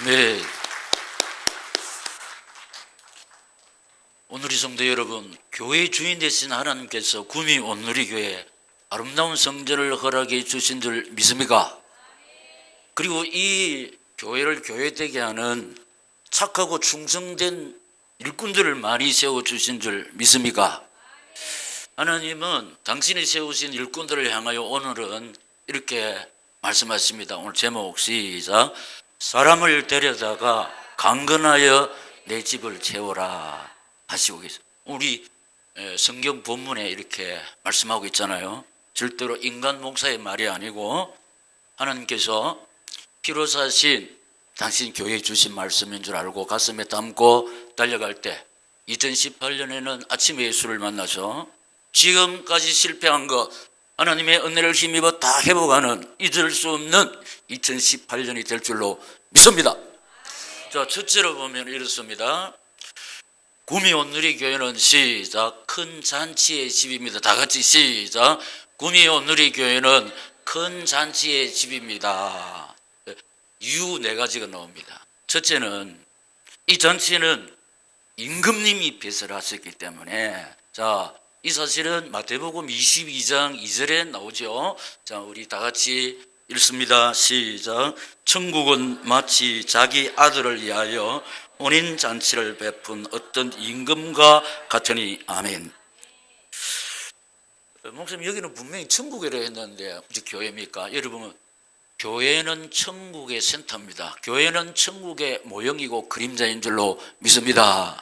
네. 오늘의 성도 여러분, 교회 주인 되신 하나님께서 구미 온누리교회 아름다운 성전을 허락해 주신 줄 믿습니까? 그리고 이 교회를 교회되게 하는 착하고 충성된 일꾼들을 많이 세워주신 줄 믿습니까? 하나님은 당신이 세우신 일꾼들을 향하여 오늘은 이렇게 말씀하십니다. 오늘 제목 시작. 사람을 데려다가 강건하여 내 집을 채워라 하시고 계세요. 우리 성경 본문에 이렇게 말씀하고 있잖아요. 절대로 인간 목사의 말이 아니고 하나님께서 피로 사신 당신 교회에 주신 말씀인 줄 알고 가슴에 담고 달려갈 때 2018년에는 아침에 예수를 만나서 지금까지 실패한 것 하나님의 은혜를 힘입어 다 회복하는 잊을 수 없는 2018년이 될 줄로 믿습니다. 자, 첫째로 보면 이렇습니다. 구미 온누리교회는 시작 큰 잔치의 집입니다. 다 같이 시작. 구미 온누리교회는 큰 잔치의 집입니다. 이유 네 가지가 나옵니다. 첫째는 이 잔치는 임금님이 배설하셨기 때문에 자, 이 사실은 마태복음 22장 2절에 나오죠. 자, 우리 다 같이 읽습니다. 시작. 천국은 마치 자기 아들을 위하여 혼인 잔치를 베푼 어떤 임금과 같으니 아멘. 목사님 여기는 분명히 천국이라 했는데 우리 교회입니까? 여러분, 교회는 천국의 센터입니다. 교회는 천국의 모형이고 그림자인 줄로 믿습니다.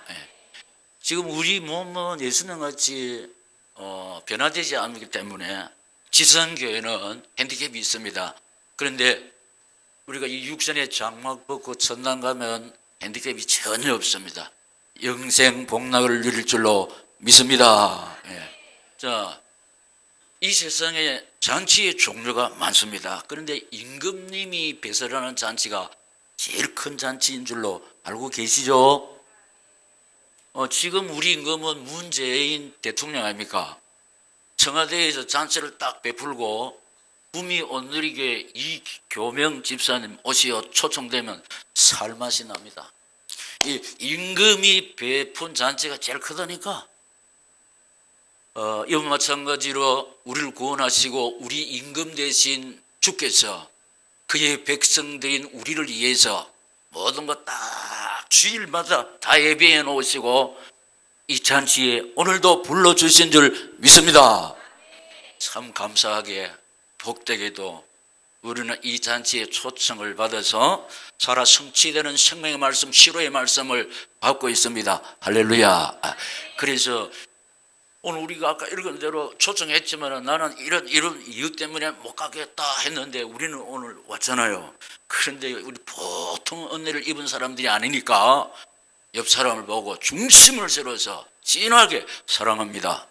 지금 우리 몸은 예수님같이 변화되지 않기 때문에 지상교회는 핸디캡이 있습니다. 그런데 우리가 이 육신의 장막 벗고 천당 가면 핸디캡이 전혀 없습니다. 영생 복락을 누릴 줄로 믿습니다. 자, 이 세상에 잔치의 종류가 많습니다. 그런데 임금님이 배설하는 잔치가 제일 큰 잔치인 줄로 알고 계시죠? 지금 우리 임금은 문재인 대통령 아닙니까? 청와대에서 잔치를 딱 베풀고 구미 온누리교회 이 교명 집사님 오시어 초청되면 살맛이 납니다. 이 임금이 베푼 잔치가 제일 크다니까. 이와 마찬가지로 우리를 구원하시고 우리 임금 대신 주께서 그의 백성들인 우리를 위해서 모든 것 딱 주일마다 다 예배해 놓으시고 이 잔치에 오늘도 불러주신 줄 믿습니다. 참 감사하게 복되게도 우리는 이 잔치에 초청을 받아서 살아 성취되는 생명의 말씀, 치료의 말씀을 받고 있습니다. 할렐루야. 그래서 오늘 우리가 아까 읽은 대로 초청했지만 나는 이런 이유 때문에 못 가겠다 했는데 우리는 오늘 왔잖아요. 그런데 우리 보통 은혜를 입은 사람들이 아니니까 옆 사람을 보고 중심을 세워서 진하게 사랑합니다.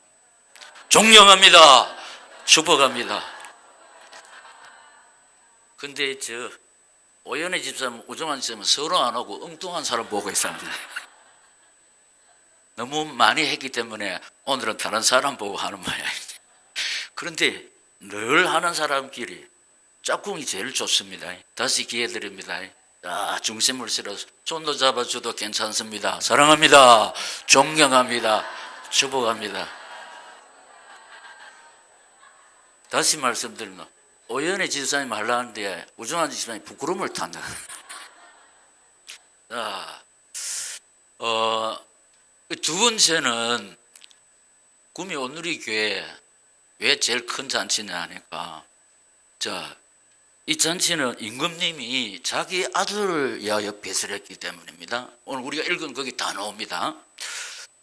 존경합니다. 축복합니다. 근데 저 오연의 집사님, 우정한 집사님은 서로 안 하고 엉뚱한 사람 보고 있습니다. 너무 많이 했기 때문에 오늘은 다른 사람 보고 하는 모양이죠. 그런데 늘 하는 사람끼리 짝꿍이 제일 좋습니다. 다시 기회 드립니다. 중심을 실어서 손도 잡아줘도 괜찮습니다. 사랑합니다. 존경합니다. 축복합니다. 다시 말씀드리면 오연의 집사님 하려는데 우정한 집사님이 부끄러움을 탄다. 두 번째는 구미 온누리교회 왜 제일 큰 잔치냐 하니까 이 잔치는 임금님이 자기 아들을 위하여 배설했기 때문입니다. 오늘 우리가 읽은 거기 다 나옵니다.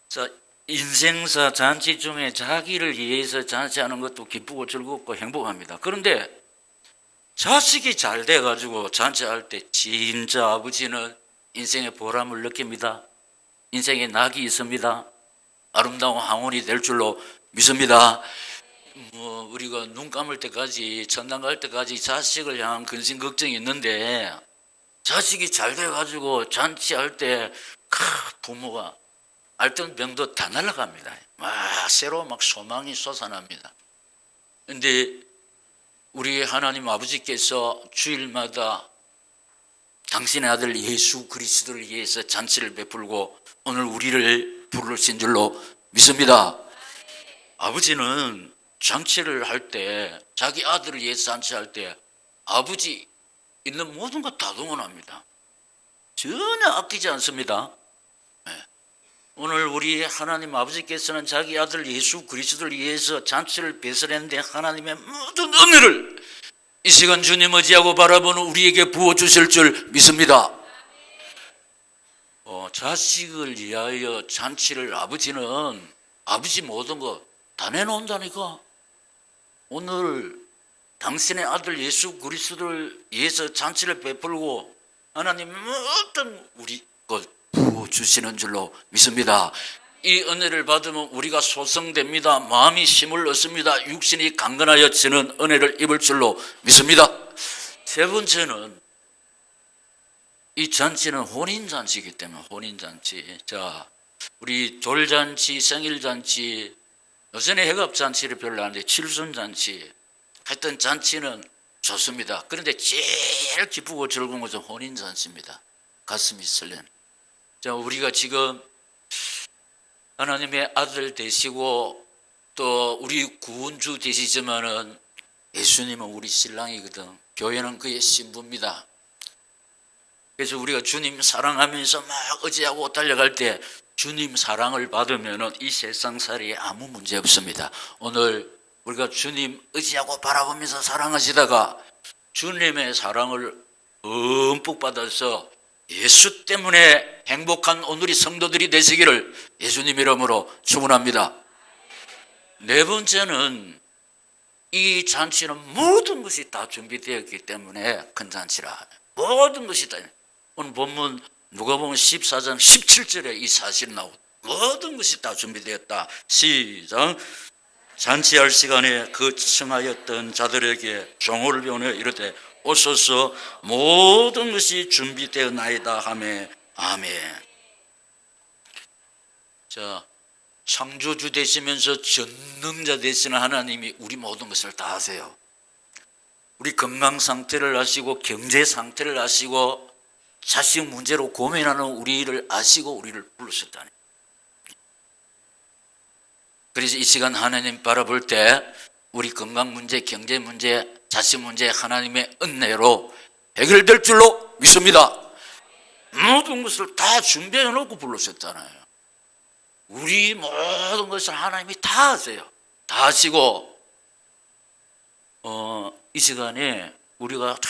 자, 인생사 잔치 중에 자기를 위해서 잔치하는 것도 기쁘고 즐겁고 행복합니다. 그런데 자식이 잘 돼가지고 잔치할 때 진짜 아버지는 인생의 보람을 느낍니다. 인생에 낙이 있습니다. 아름다운 항원이 될 줄로 믿습니다. 우리가 눈 감을 때까지 천당 갈 때까지 자식을 향한 근심 걱정이 있는데 자식이 잘 돼가지고 잔치할 때 부모가 알던 병도 다 날아갑니다. 새로 막 소망이 솟아납니다. 그런데 우리 하나님 아버지께서 주일마다 당신의 아들 예수 그리스도를 위해서 잔치를 베풀고 오늘 우리를 부르신 줄로 믿습니다. 아버지는 잔치를 할 때, 자기 아들을 위해서 잔치할 때 아버지 있는 모든 것 다 동원합니다. 전혀 아끼지 않습니다. 오늘 우리 하나님 아버지께서는 자기 아들 예수 그리스도를 위해서 잔치를 베풀었는데 하나님의 모든 은혜를 이 시간 주님 의지하고 바라보는 우리에게 부어주실 줄 믿습니다. 자식을 위하여 잔치를 아버지는 아버지 모든 거 다 내놓는다니까. 오늘 당신의 아들 예수 그리스도를 위해서 잔치를 베풀고 하나님 모든 우리 것 부어주시는 줄로 믿습니다. 이 은혜를 받으면 우리가 소성됩니다. 마음이 힘을 얻습니다. 육신이 강건하여 지는 은혜를 입을 줄로 믿습니다. 세 번째는 이 잔치는 혼인잔치이기 때문에 혼인잔치. 자, 우리 돌잔치, 생일잔치, 요새는 회갑잔치를 별로 안 하는데 칠순잔치, 하여튼 잔치는 좋습니다. 그런데 제일 기쁘고 즐거운 것은 혼인잔치입니다. 가슴이 설레는. 자, 우리가 지금 하나님의 아들 되시고 또 우리 구원주 되시지만은 예수님은 우리 신랑이거든. 교회는 그의 신부입니다. 그래서 우리가 주님 사랑하면서 막 의지하고 달려갈 때 주님 사랑을 받으면은 이 세상살이에 아무 문제 없습니다. 오늘 우리가 주님 의지하고 바라보면서 사랑하시다가 주님의 사랑을 듬뿍 받아서 예수 때문에 행복한 오늘이 성도들이 되시기를 예수님 이름으로 축원합니다. 네 번째는 이 잔치는 모든 것이 다 준비되었기 때문에 큰 잔치라. 모든 것이 다. 오늘 본문 누가복음 14장 17절에 이 사실이 나오고 모든 것이 다 준비되었다. 시작. 잔치할 시간에 그 청하였던 자들에게 종을 보내 이르되 오소서 모든 것이 준비되었나이다 하매 아멘. 자, 창조주 되시면서 전능자 되시는 하나님이 우리 모든 것을 다 아세요. 우리 건강 상태를 아시고 경제 상태를 아시고 자식 문제로 고민하는 우리를 아시고 우리를 부르셨다니. 그래서 이 시간 하나님 바라볼 때 우리 건강 문제, 경제 문제, 자식 문제 하나님의 은혜로 해결될 줄로 믿습니다. 모든 것을 다 준비해 놓고 부르셨잖아요. 우리 모든 것을 하나님이 다 아세요. 다 아시고 이 시간에 우리가 다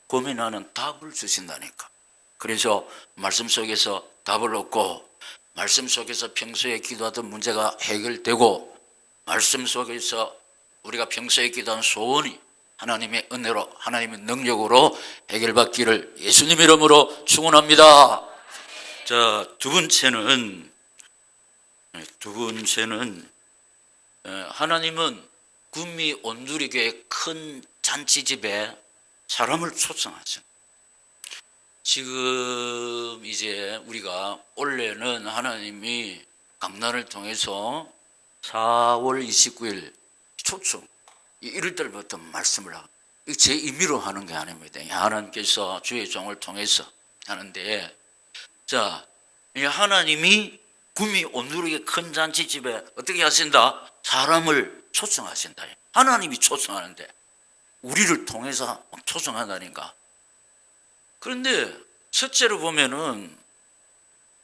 고민하는 답을 주신다니까. 그래서 말씀 속에서 답을 얻고 말씀 속에서 평소에 기도하던 문제가 해결되고 말씀 속에서 우리가 평소에 기도한 소원이 하나님의 은혜로 하나님의 능력으로 해결받기를 예수님 이름으로 축원합니다. 자, 두 번째는 하나님은 구미 온누리교회 큰 잔치집에 사람을 초청하죠. 지금 이제 우리가 원래는 하나님이 강단을 통해서 4월 29일 초청 이럴 때부터 말씀을 하고 제 임의로 하는 게 아닙니다. 하나님께서 주의 종을 통해서 하는데, 자, 하나님이 구미 온누리교회 큰 잔치집에 어떻게 하신다? 사람을 초청하신다. 하나님이 초청하는데 우리를 통해서 초청한다니까. 그런데 첫째로 보면은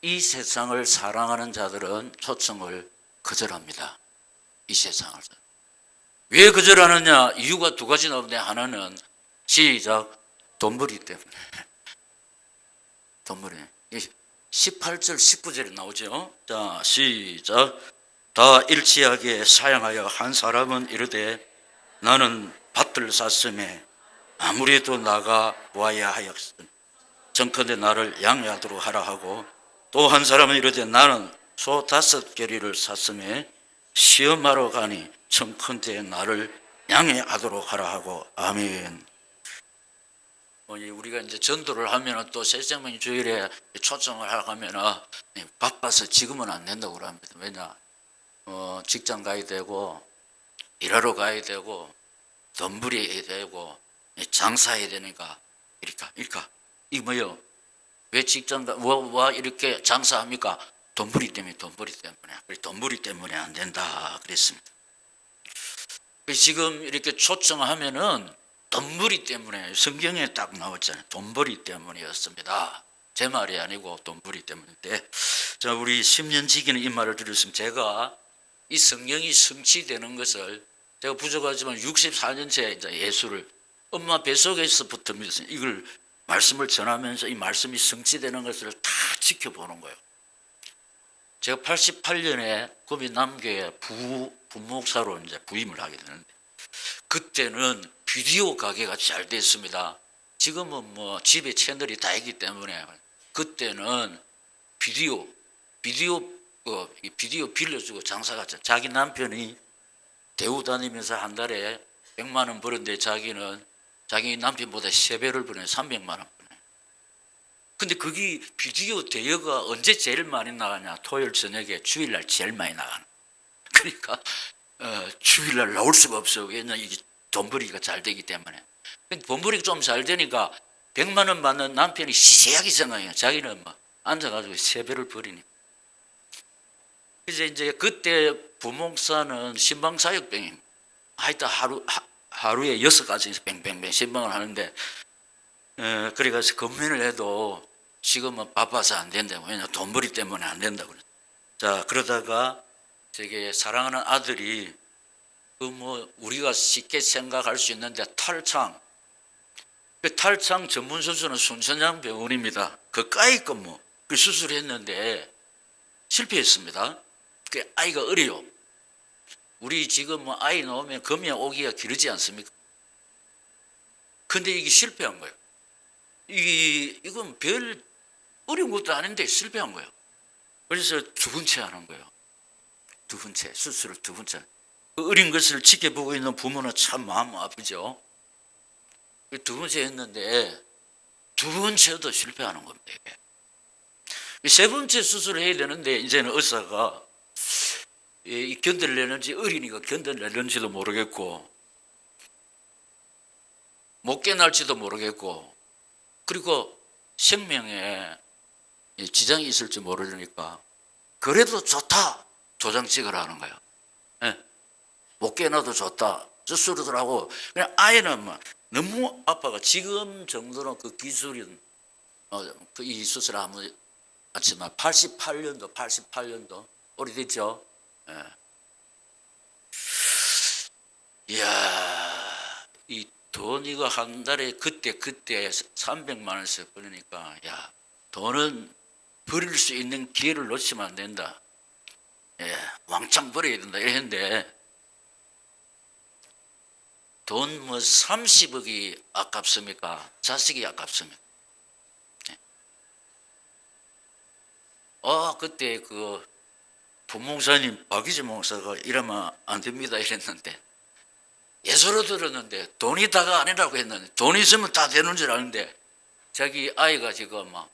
이 세상을 사랑하는 자들은 초청을 거절합니다. 이 세상을. 왜 거절하느냐? 이유가 두 가지 나오는데 하나는 시작 돈벌이 때문에. 돈벌이. 18절 19절에 나오죠. 자, 시작. 다 일치하게 사양하여 한 사람은 이르되 나는 밭을 샀음에 아무래도 나가 와야 하였음. 정컨대 나를 양해하도록 하라 하고, 또 한 사람은 이르되 나는 소 5겨리를 샀음에 시험하러 가니 정컨대 나를 양해하도록 하라 하고. 아멘. 우리가 이제 전도를 하면 또 새생명 주일에 초청을 하러 가면 바빠서 지금은 안 된다고 합니다. 왜냐? 직장 가야 되고 일하러 가야 되고 돈 벌여야 되고 장사해야 되니까 이렇게 이 뭐요? 왜 직장 와 이렇게 장사합니까? 돈벌이 때문에 돈벌이 때문에 안 된다 그랬습니다. 지금 이렇게 초청하면은 돈벌이 때문에 성경에 딱 나왔잖아요. 돈벌이 때문이었습니다. 제 말이 아니고 돈벌이 때문인데, 자, 우리 10년 지기는 이 말을 들었으면 제가 이 성령이 성취되는 것을 제가 부족하지만 64년째 이제 예수를 엄마 뱃속에서부터 이걸 말씀을 전하면서 이 말씀이 성취되는 것을 다 지켜보는 거예요. 제가 88년에 구미 남교회 부목사로 이제 부임을 하게 되는데, 그때는 비디오 가게가 잘 됐습니다. 지금은 뭐 집에 채널이 다 있기 때문에 그때는 비디오 빌려주고 장사가 자기 남편이 대우 다니면서 한 달에 100만 원 버는데 자기는 자기 남편보다 3배를 버네. 300만 원 버네. 근데 그게 비디오 대여가 언제 제일 많이 나가냐? 토요일 저녁에 주일날 제일 많이 나가는. 그러니까 주일날 나올 수가 없어. 왜냐면 이게 돈벌이가 잘 되기 때문에. 근데 돈벌이가 좀 잘 되니까 100만 원 받는 남편이 시시하게 생각해요. 자기는 뭐 앉아가지고 3배를 버리니까. 그래서 이제 그때 부목사는 신방사역병입니다. 하여튼 하루에 6가지에서 뱅뱅뱅 신방을 하는데, 그래가지고 검문을 해도 지금은 바빠서 안 된다고. 왜냐면 돈벌이 때문에 안 된다고. 자, 그러다가 저게 사랑하는 아들이 그 뭐 우리가 쉽게 생각할 수 있는데 탈창, 그 탈창 전문 수술은 순천향 병원입니다. 그까이 거 그 수술했는데 실패했습니다. 그 아이가 어려요. 우리 지금 뭐 아이 나오면 금연 오기가 길지 않습니까? 근데 이게 실패한 거예요. 이건 별 어려운 것도 아닌데 실패한 거예요. 그래서 2번째 하는 거예요. 2번째, 수술을 2번째. 그 어린 것을 지켜보고 있는 부모는 참 마음 아프죠. 2번째 했는데 2번째도 실패하는 겁니다. 3번째 수술을 해야 되는데 이제는 의사가 견뎌내는지, 어린이가 견뎌내는지도 모르겠고 못 깨날지도 모르겠고, 그리고 생명에 지장이 있을지 모르니까 그래도 좋다 도장 찍으라는 거예요. 못 깨나도 좋다 수술하더라고. 그냥 아이는 뭐 너무 아빠가 지금 정도로 그 기술은 이 수술을 하면 맞지만 88년도 오래됐죠. 이야, 이 돈 이거 한 달에 그때 300만 원씩 벌으니까, 야, 돈은 버릴 수 있는 기회를 놓치면 안 된다. 왕창 벌어야 된다 이랬는데, 돈 뭐 30억이 아깝습니까? 자식이 아깝습니까? 그때 그 부목사님 박희지 목사가 이러면 안 됩니다 이랬는데, 예수로 들었는데 돈이 다가 아니라고 했는데, 돈 있으면 다 되는 줄 아는데 자기 아이가 지금 막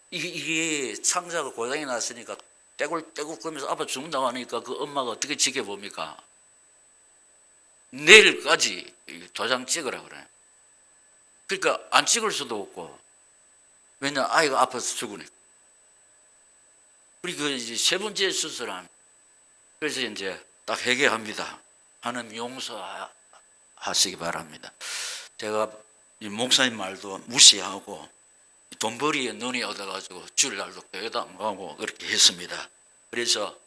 이게 창자가 고장이 났으니까 떼굴떼굴 거면서 아빠 죽는다고 하니까 그 엄마가 어떻게 지켜봅니까? 내일까지 도장 찍으라 그래. 그러니까 안 찍을 수도 없고, 왜냐 아이가 아파서 죽으니까. 그리고 이제 3번째 수술한, 그래서 이제 딱 회개합니다. 하나님 용서하시기 바랍니다. 제가 이 목사님 말도 무시하고 돈벌이에 눈이 얻어가지고 주일날도 교회도 안 가고 그렇게 했습니다. 그래서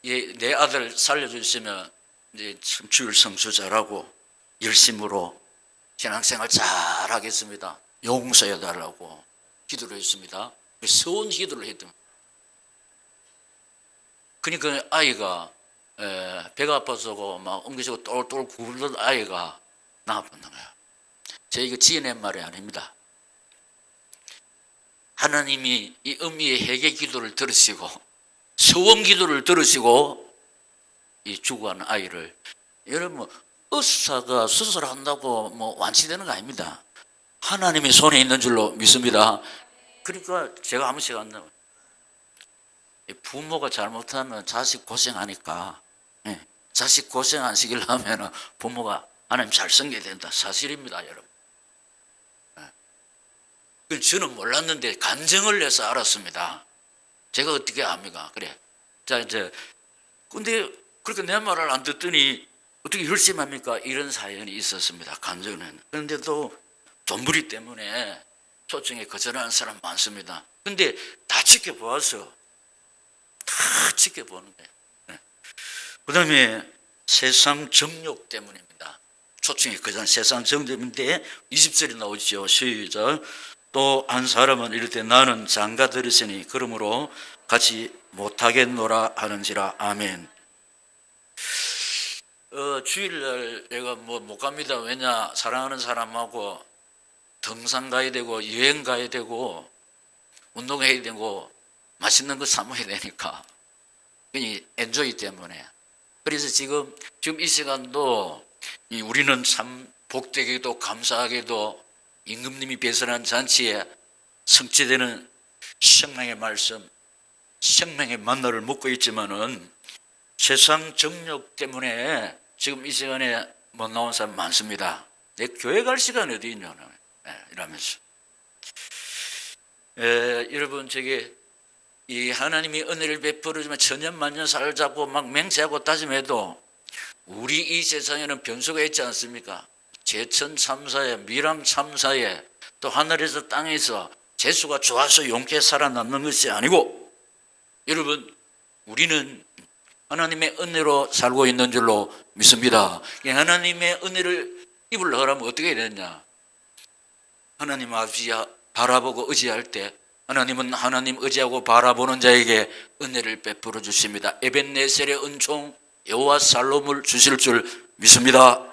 내 아들 살려주시면 이제 주일 성수 잘하고 열심으로 신앙생활 잘하겠습니다. 용서해달라고 기도를 했습니다. 서운 기도를 했던. 그러니까 아이가 배가 아파서 막 옮기시고 똘똘 굴던 아이가 나아봤는 거야. 제가 이거 지어낸 말이 아닙니다. 하나님이 이 어미의 회개 기도를 들으시고 소원 기도를 들으시고 이 죽어가는 아이를, 여러분 의사가 수술한다고 뭐 완치되는 거 아닙니다. 하나님의 손에 있는 줄로 믿습니다. 그러니까 제가 아무 시간 안 나와요. 부모가 잘못하면 자식 고생하니까, 자식 고생 안 시키려면 부모가 하나님 잘 섬겨야 된다. 사실입니다, 여러분. 저는 몰랐는데 간증을 해서 알았습니다. 제가 어떻게 압니까? 그래. 자, 이제, 근데 그렇게 내 말을 안 듣더니 어떻게 열심합니까? 이런 사연이 있었습니다. 간증은. 그런데도 돈벌이 때문에 초청에 거절하는 사람 많습니다. 근데 다 지켜보았어. 다 지켜보는 거예요. 네. 그 다음에 세상 정욕 때문입니다. 초청에 거절한 세상 정욕인데 20절이 나오죠. 시작. 또 한 사람은 이럴 때 나는 장가 들으시니 그러므로 같이 못하겠노라 하는지라. 아멘. 주일날 내가 못 갑니다. 왜냐, 사랑하는 사람하고 등산 가야 되고 여행 가야 되고 운동해야 되고 맛있는 거 사 먹어야 되니까. 그니 엔조이 때문에. 그래서 지금 이 시간도 우리는 참 복되게도 감사하게도 임금님이 배설한 잔치에 성취되는 생명의 말씀, 생명의 만나를 먹고 있지만은 세상 정욕 때문에 지금 이 시간에 못 나온 사람 많습니다. 내 교회 갈 시간이 어디 있냐, 이러면서. 여러분, 이 하나님이 은혜를 베풀어주면 천년만년 살자고 막 맹세하고 다짐해도 우리 이 세상에는 변수가 있지 않습니까? 제천 참사에, 미랑 참사에, 또 하늘에서 땅에서 재수가 좋아서 용케 살아남는 것이 아니고, 여러분, 우리는 하나님의 은혜로 살고 있는 줄로 믿습니다. 하나님의 은혜를 입으려고 하면 어떻게 해야 되느냐? 하나님 아버지 바라보고 의지할 때 하나님은 하나님 의지하고 바라보는 자에게 은혜를 베풀어 주십니다. 에벤네셀의 은총 여호와 살롬을 주실 줄 믿습니다.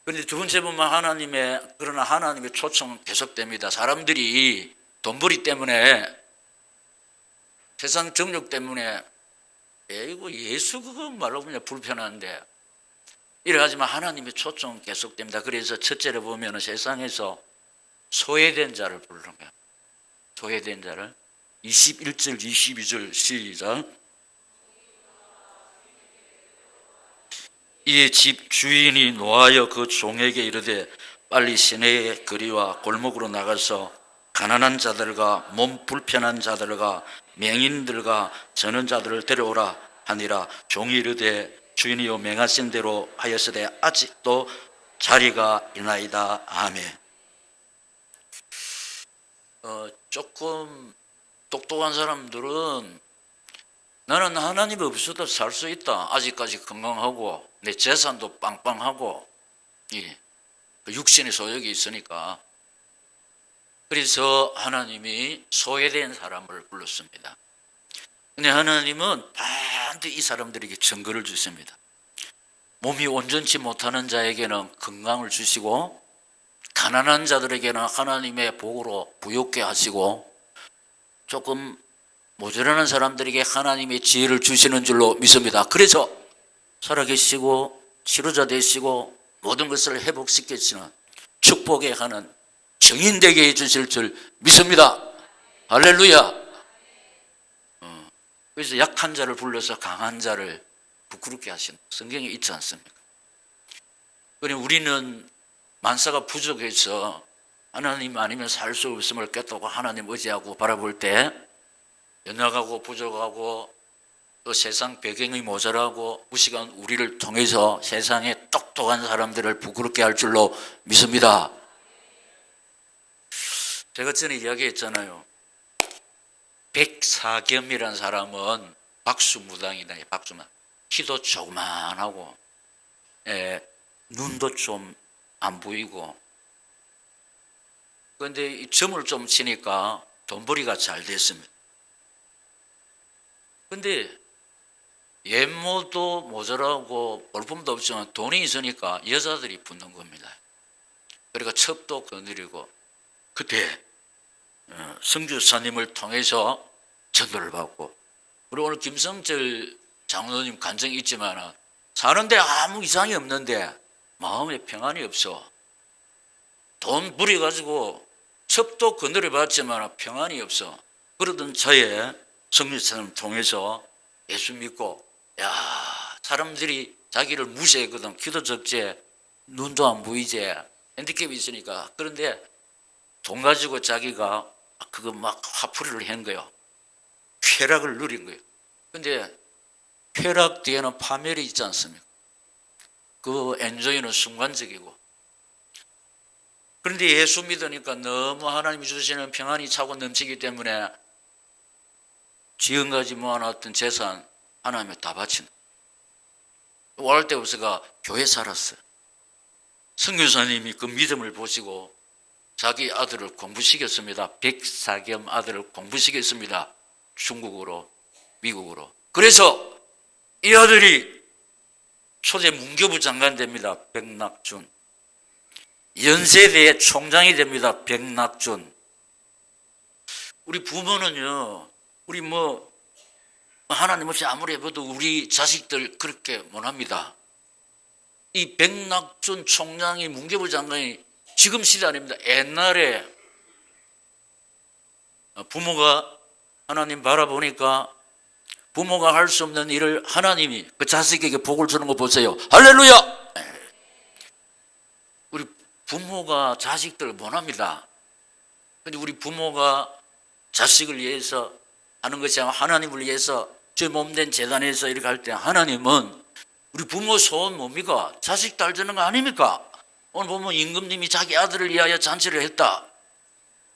그런데 두 번째 보면 그러나 하나님의 초청은 계속됩니다. 사람들이 돈벌이 때문에, 세상 정욕 때문에, 이거 예수 그거 말로 그냥 불편한데, 이래가지만 하나님의 초청은 계속됩니다. 그래서 첫째로 보면 세상에서 소외된 자를 부르는 거예요. 소외된 자를. 21절 22절 시작. 이 집 주인이 노하여 그 종에게 이르되 빨리 시내의 거리와 골목으로 나가서 가난한 자들과 몸 불편한 자들과 맹인들과 저는 자들을 데려오라 하니라. 종이 이르되 주인이여 맹하신 대로 하였으되 아직도 자리가 있나이다. 아멘. 조금 똑똑한 사람들은 나는 하나님 없어도 살 수 있다. 아직까지 건강하고 내 재산도 빵빵하고 육신의 소욕이 있으니까. 그래서 하나님이 소외된 사람을 불렀습니다. 근데 하나님은 반드시 이 사람들에게 증거를 주십니다. 몸이 온전치 못하는 자에게는 건강을 주시고 가난한 자들에게는 하나님의 복으로 부욕케 하시고 조금 모자라는 사람들에게 하나님의 지혜를 주시는 줄로 믿습니다. 그래서 살아계시고 치료자 되시고 모든 것을 회복시키시는 축복에 하는 증인 되게 해주실 줄 믿습니다. 할렐루야. 그래서 약한 자를 불러서 강한 자를 부끄럽게 하시는 성경에 있지 않습니까? 그러니 우리는 만사가 부족해서 하나님 아니면 살 수 없음을 깨닫고 하나님 의지하고 바라볼 때 연약하고 부족하고 또 세상 배경이 모자라고 무식한 우리를 통해서 세상에 똑똑한 사람들을 부끄럽게 할 줄로 믿습니다. 제가 전에 이야기했잖아요. 백사겸이라는 사람은 박수무당이다. 박수무당. 키도 조그만하고 눈도 좀 안 보이고, 그런데 이 점을 좀 치니까 돈벌이가 잘 됐습니다. 근데 외모도 모자라고 볼품도 없지만 돈이 있으니까 여자들이 붙는 겁니다. 그러니까 첩도 거느리고, 그때 성주사님을 통해서 전도를 받고, 그리고 오늘 김성철 장로님 간증이 있지만 사는데 아무 이상이 없는데 마음에 평안이 없어. 돈 부려가지고 첩도 거느려 봤지만 평안이 없어. 그러던 차에 성주사님 통해서 예수 믿고, 사람들이 자기를 무시했거든. 키도 적지, 눈도 안 보이지, 핸디캡이 있으니까. 그런데 돈 가지고 자기가 그거 막 화풀이를 한 거예요. 쾌락을 누린 거예요. 근데 쾌락 뒤에는 파멸이 있지 않습니까? 그 엔조이는 순간적이고. 그런데 예수 믿으니까 너무 하나님이 주시는 평안이 차고 넘치기 때문에 지금까지 모아놨던 재산 하나님에 다 바친. 월할 때 없어가 교회 살았어요. 선교사님이 그 믿음을 보시고 자기 아들을 공부시켰습니다. 백사겸 아들을 공부시켰습니다. 중국으로, 미국으로. 그래서 이 아들이 초대 문교부 장관 됩니다. 백낙준. 연세대의 총장이 됩니다. 백낙준. 우리 부모는요, 우리 하나님 없이 아무리 해봐도 우리 자식들 그렇게 못합니다. 이 백낙준 총장이 문교부 장관이 지금 시대 아닙니다. 옛날에 부모가 하나님 바라보니까 부모가 할 수 없는 일을 하나님이 그 자식에게 복을 주는 거 보세요. 할렐루야! 우리 부모가 자식들을 못합니다. 근데 우리 부모가 자식을 위해서 하는 것이 아니라 하나님을 위해서 저 몸된 재단에서 이렇게 할 때 하나님은 우리 부모 소원 뭡니까? 자식 딸 주는 거 아닙니까? 오늘 보면 임금님이 자기 아들을 위하여 잔치를 했다.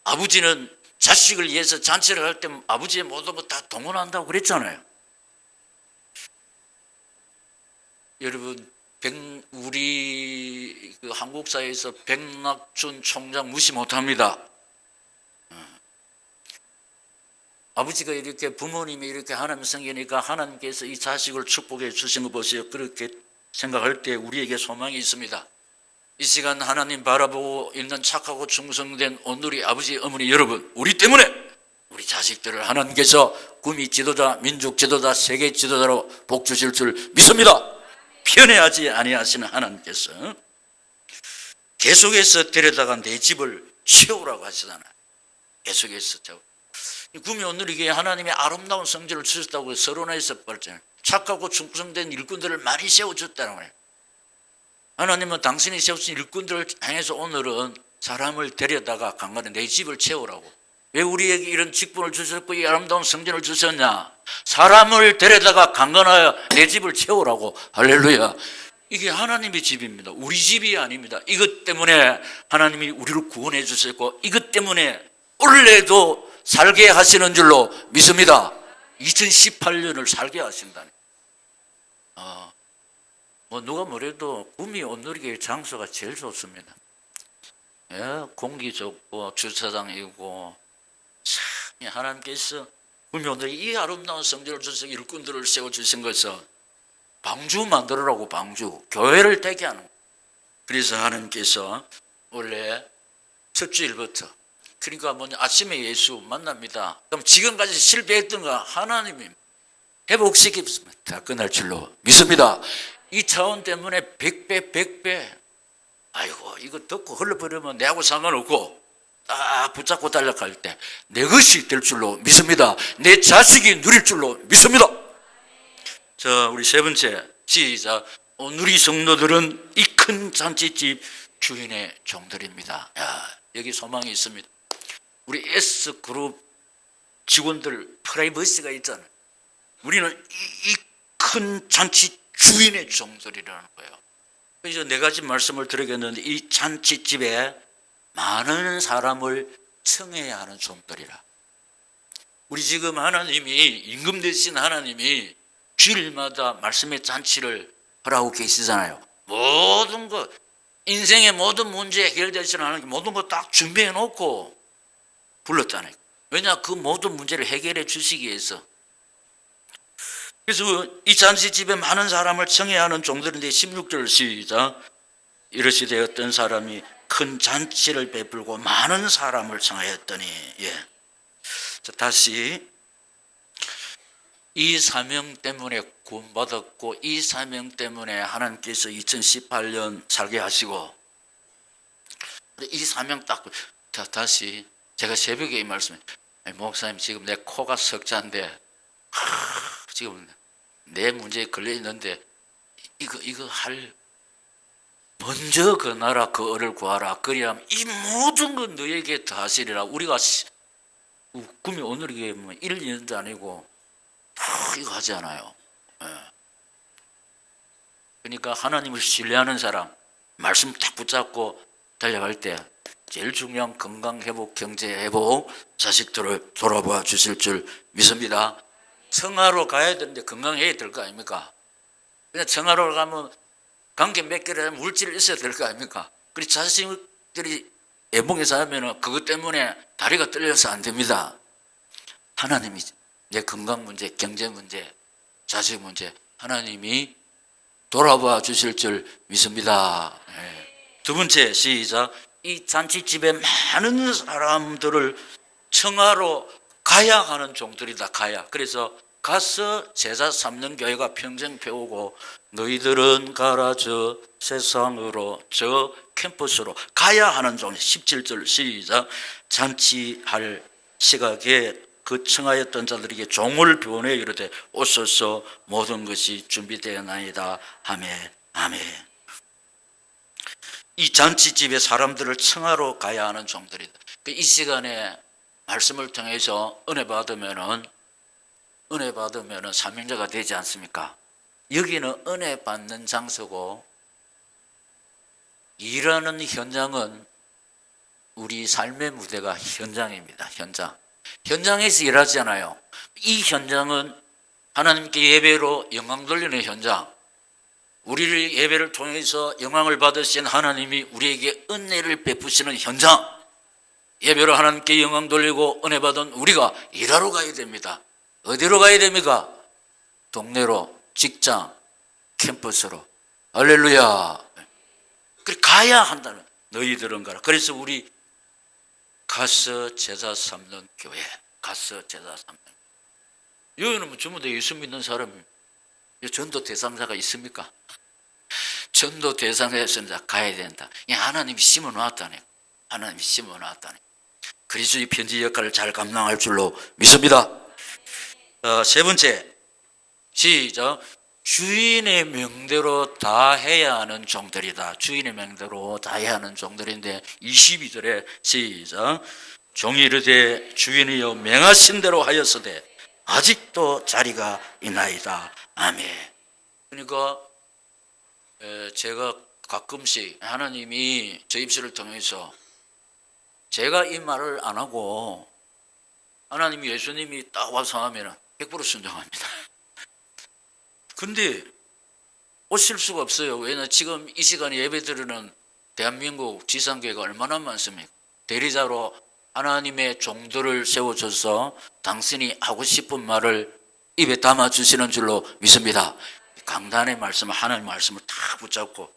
아버지는 자식을 위해서 잔치를 할 때 아버지의 모든 것 다 동원한다고 그랬잖아요. 여러분, 우리 그 한국사회에서 백낙준 총장 무시 못합니다. 아버지가 이렇게 부모님이 이렇게 하나님 생기니까 하나님께서 이 자식을 축복해 주신 거 보세요. 그렇게 생각할 때 우리에게 소망이 있습니다. 이 시간 하나님 바라보고 있는 착하고 충성된 오늘의 아버지 어머니 여러분, 우리 때문에 우리 자식들을 하나님께서 구미 지도자, 민족 지도자, 세계 지도자로 복 주실 줄 믿습니다. 편애하지 아니하시는 하나님께서 계속해서 데려다가 내 집을 채우라고 하시잖아요. 계속해서 채우. 구미 오늘이게 하나님의 아름다운 성전을 주셨다고 서론에서 발전해요. 착하고 충성된 일꾼들을 많이 세워줬다는 거예요. 하나님은 당신이 세우신 일꾼들을 향해서 오늘은 사람을 데려다가 강간에 내 집을 채우라고. 왜 우리에게 이런 직분을 주셨고 이 아름다운 성전을 주셨냐? 사람을 데려다가 강간하여 내 집을 채우라고. 할렐루야. 이게 하나님의 집입니다. 우리 집이 아닙니다. 이것 때문에 하나님이 우리를 구원해 주셨고 이것 때문에 원래도 살게 하시는 줄로 믿습니다. 2018년을 살게 하신다니. 누가 뭐래도 구미 온누리교회 장소가 제일 좋습니다. 예, 공기 좋고 주차장이고 참 하나님께서 구미 온누리 이 아름다운 성전을 주셔서 일꾼들을 세워주신 것은 방주 만들으라고 방주 교회를 되게 하는 거예요. 그래서 하나님께서 원래 첫 주일부터 그러니까 아침에 예수 만납니다. 그럼 지금까지 실패했던 거 하나님이 회복시키면 다 끝날 줄로 믿습니다. 이 차원 때문에 100배 아이고 이거 듣고 흘러버리면 내하고 상관없고 딱 붙잡고 달려갈 때 내 것이 될 줄로 믿습니다. 내 자식이 누릴 줄로 믿습니다. 자, 우리 세 번째 시작. 오누리 성도들은 이 큰 잔치집 주인의 종들입니다. 여기 소망이 있습니다. 우리 S그룹 직원들 프라이버시가 있잖아요. 우리는 이 큰 잔치 주인의 종들이라는 거예요. 그래서 네 가지 말씀을 드리겠는데 이 잔치집에 많은 사람을 청해야 하는 종들이라. 우리 지금 하나님이 임금 되신 하나님이 주일마다 말씀의 잔치를 하라고 계시잖아요. 모든 것 인생의 모든 문제 해결되지는 않은 모든 거 딱 준비해 놓고 불렀잖아요. 왜냐 그 모든 문제를 해결해 주시기 위해서. 그래서 이 잔치집에 많은 사람을 청해야 하는 종들인데 16절 시작. 이르시되 어떤 사람이 큰 잔치를 베풀고 많은 사람을 청하였더니 자, 다시 이 사명 때문에 구원받았고 이 사명 때문에 하나님께서 2018년 살게 하시고 이 사명 딱 다시 제가 새벽에 이 말씀에 목사님 지금 내 코가 석자인데 지금 내 문제에 걸려 있는데 이거 할 먼저 그 나라 그 을을 구하라. 그리하면 이 모든 건 너에게 다 하시리라. 우리가 구미 오늘이 뭐 1, 2년도 아니고 이거 하지 않아요. 그러니까 하나님을 신뢰하는 사람, 말씀 딱 붙잡고 달려갈 때 제일 중요한 건강 회복, 경제 회복, 자식들을 돌아봐 주실 줄 믿습니다. 청하로 가야 되는데 건강해야 될 거 아닙니까? 그냥 청하로 가면 관계 맺기를 물질이 있어야 될 거 아닙니까? 그리고 자식들이 애봉해서 하면 그것 때문에 다리가 떨려서 안 됩니다. 하나님이 내 건강 문제, 경제 문제, 자식 문제 하나님이 돌아봐 주실 줄 믿습니다. 두 번째 시작. 이 잔치집에 많은 사람들을 청하러 가야 하는 종들이다. 가야. 그래서 가서 제자 삼는 교회가 평생 배우고 너희들은 가라 저 세상으로 저 캠퍼스로 가야 하는 종. 17절 시작. 잔치할 시각에 그 청하였던 자들에게 종을 표현해 이르되 오소서 모든 것이 준비되었나이다. 아멘. 아멘. 이 잔치집에 사람들을 청하러 가야 하는 종들이다. 이 시간에 말씀을 통해서 은혜 받으면은 사명자가 되지 않습니까? 여기는 은혜 받는 장소고 일하는 현장은 우리 삶의 무대가 현장입니다. 현장에서 일하잖아요. 이 현장은 하나님께 예배로 영광 돌리는 현장. 우리를 예배를 통해서 영광을 받으신 하나님이 우리에게 은혜를 베푸시는 현장. 예배로 하나님께 영광 돌리고 은혜 받은 우리가 일하러 가야 됩니다. 어디로 가야 됩니까? 동네로, 직장, 캠퍼스로. 할렐루야. 그래 가야 한다는. 너희들은 가라. 그래서 우리 가서 제자 삼는 교회. 가서 제자 삼는. 여기는 뭐 전부 다 예수 믿는 사람이 전도 대상자가 있습니까? 전도 대상자에서 가야 된다. 하나님이 심어놨다네. 하나님이 심어놨다네. 그리스도의 편지 역할을 잘 감당할 줄로 믿습니다. 세 번째 시작. 주인의 명대로 다 해야 하는 종들이다. 주인의 명대로 다 해야 하는 종들인데 22절에 시작. 종이 이르되 주인이여 명하신 대로 하였으되 아직도 자리가 있나이다. 아멘. 그러니까 제가 가끔씩 하나님이 저 입술을 통해서 제가 이 말을 안 하고 하나님이 예수님이 딱 와서 하면 100% 순종합니다. 근데 오실 수가 없어요. 왜냐하면 지금 이 시간에 예배 드리는 대한민국 지상교회가 얼마나 많습니까? 대리자로 하나님의 종들을 세워줘서 당신이 하고 싶은 말을 입에 담아주시는 줄로 믿습니다. 강단의 말씀, 하나님의 말씀을 다 붙잡고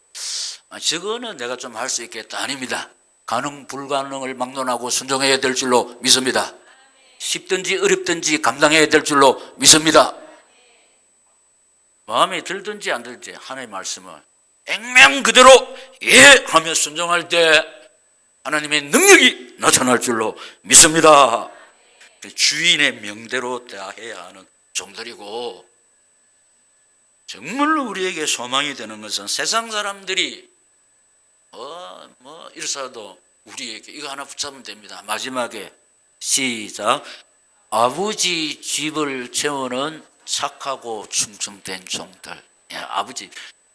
저거는 내가 좀 할 수 있겠다. 아닙니다. 가능 불가능을 막론하고 순종해야 될 줄로 믿습니다. 쉽든지 어렵든지 감당해야 될 줄로 믿습니다. 마음에 들든지 안 들든지 하나님의 말씀을 액면 그대로 예 하며 순종할 때 하나님의 능력이 나타날 줄로 믿습니다. 주인의 명대로 다 해야 하는 종들이고, 정말로 우리에게 소망이 되는 것은 세상 사람들이 이렇사도 우리에게 이거 하나 붙잡으면 됩니다. 마지막에 시작. 아버지 집을 채우는 착하고 충성된 종들. 아버지,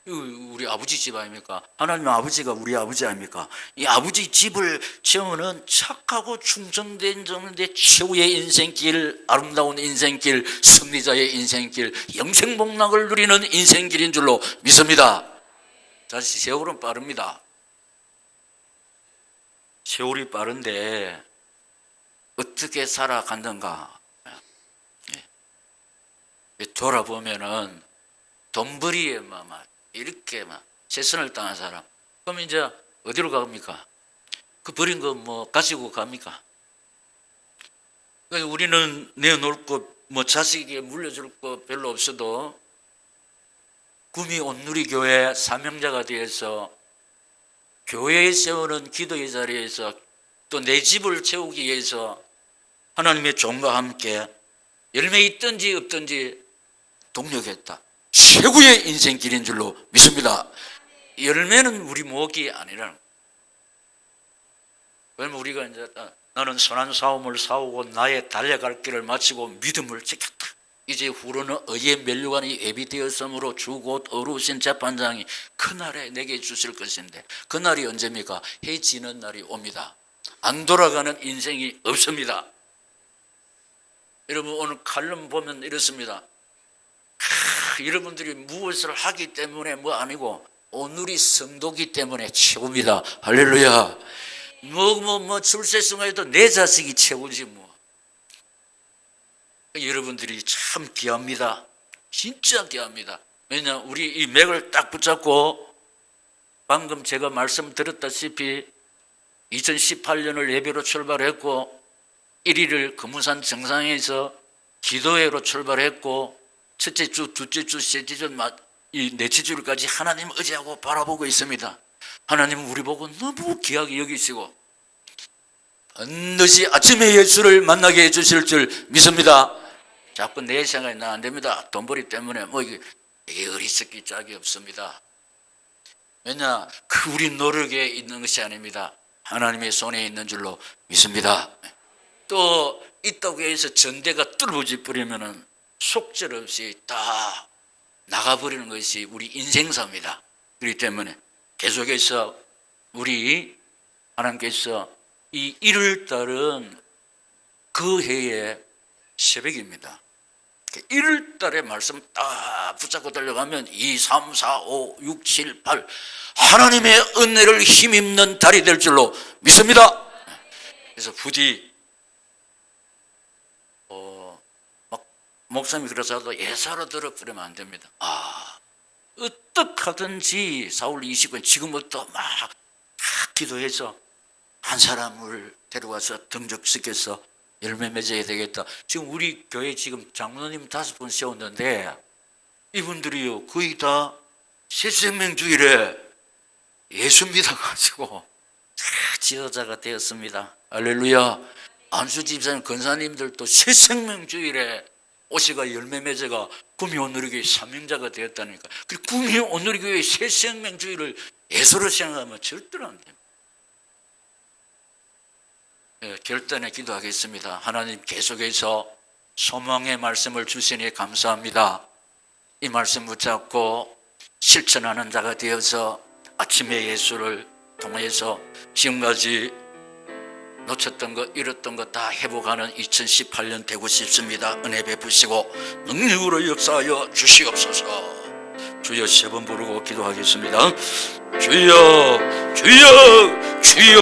우리 아버지 집 아닙니까? 하나님 아버지가 우리 아버지 아닙니까? 이 아버지 집을 채우는 착하고 충성된 종인데 최후의 인생길, 아름다운 인생길, 승리자의 인생길, 영생복락을 누리는 인생길인 줄로 믿습니다. 다시 세월은 빠릅니다. 세월이 빠른데 어떻게 살아간던가 돌아보면은 돈벌이에만 이렇게 최선을 다한 사람, 그럼 이제 어디로 갑니까? 그 버린 거 가지고 갑니까? 그래서 우리는 내놓을 것, 자식에게 물려줄 것 별로 없어도 구미 온누리교회 사명자가 되어서 교회에 세우는 기도의 자리에서 또 내 집을 채우기 위해서 하나님의 종과 함께 열매 있든지 없든지 동력했다. 최고의 인생길인 줄로 믿습니다. 열매는 우리 목이 아니라는 거예요. 왜냐면 우리가 이제 나는 선한 싸움을 싸우고 나의 달려갈 길을 마치고 믿음을 지켰다. 이제 후로는 의의 면류관이 예비되었으므로 주 곧 어루신 재판장이 그날에 내게 주실 것인데, 그날이 언제입니까? 해 지는 날이 옵니다. 안 돌아가는 인생이 없습니다. 여러분, 오늘 칼럼 보면 이렇습니다. 여러분들이 무엇을 하기 때문에 뭐 아니고 오늘이 성도기 때문에 최고입니다. 할렐루야. 출세성에도 내 자식이 최고지 뭐. 여러분들이 참 귀합니다. 진짜 귀합니다. 왜냐, 우리 이 맥을 딱 붙잡고 방금 제가 말씀드렸다시피 2018년을 예배로 출발했고 1일을 금우산 정상에서 기도회로 출발했고 첫째 주, 둘째 주, 셋째 주, 이 넷째 주까지 하나님 의지하고 바라보고 있습니다. 하나님은 우리 보고 너무 귀하게 여기시고 반드시 아침에 예수를 만나게 해주실 줄 믿습니다. 자꾸 내 생각이 나 안 됩니다. 돈벌이 때문에 뭐 이게 어리석기 짝이 없습니다. 왜냐, 그 우리 노력에 있는 것이 아닙니다. 하나님의 손에 있는 줄로 믿습니다. 또 있다고 해서 전대가 뚫어지 버리면은 속절없이 다 나가버리는 것이 우리 인생사입니다. 그렇기 때문에 계속해서 우리 하나님께서 이 1월달은 그 해의 새벽입니다. 1월달의 말씀 딱 붙잡고 달려가면 2, 3, 4, 5, 6, 7, 8 하나님의 은혜를 힘입는 달이 될 줄로 믿습니다. 그래서 부디 목사님이 그러셔도 예사로 들어버리면 안 됩니다. 어떡하든지 사울 20권 지금부터 막 기도해서 한 사람을 데려와서 등적시켜서 열매 맺어야 되겠다. 지금 우리 교회 지금 장로님 5분 세웠는데 이분들이요 거의 다 새생명주일에 예수 믿어가지고 지도자가 되었습니다. 할렐루야. 안수 집사님, 권사님들도 새생명주일에 오시가 열매 맺어가 구미 온누리교회 사명자가 되었다니까. 그리고 구미 온누리교회 새생명주의를 예수로 생각하면 절대로 안 됩니다. 결단에 기도하겠습니다. 하나님 계속해서 소망의 말씀을 주시니 감사합니다. 이 말씀 붙잡고 실천하는 자가 되어서 아침에 예수를 통해서 지금까지 놓쳤던 것, 잃었던 것 다 회복하는 2018년 되고 싶습니다. 은혜 베푸시고 능력으로 역사하여 주시옵소서. 주여 3번 부르고 기도하겠습니다. 주여, 주여, 주여.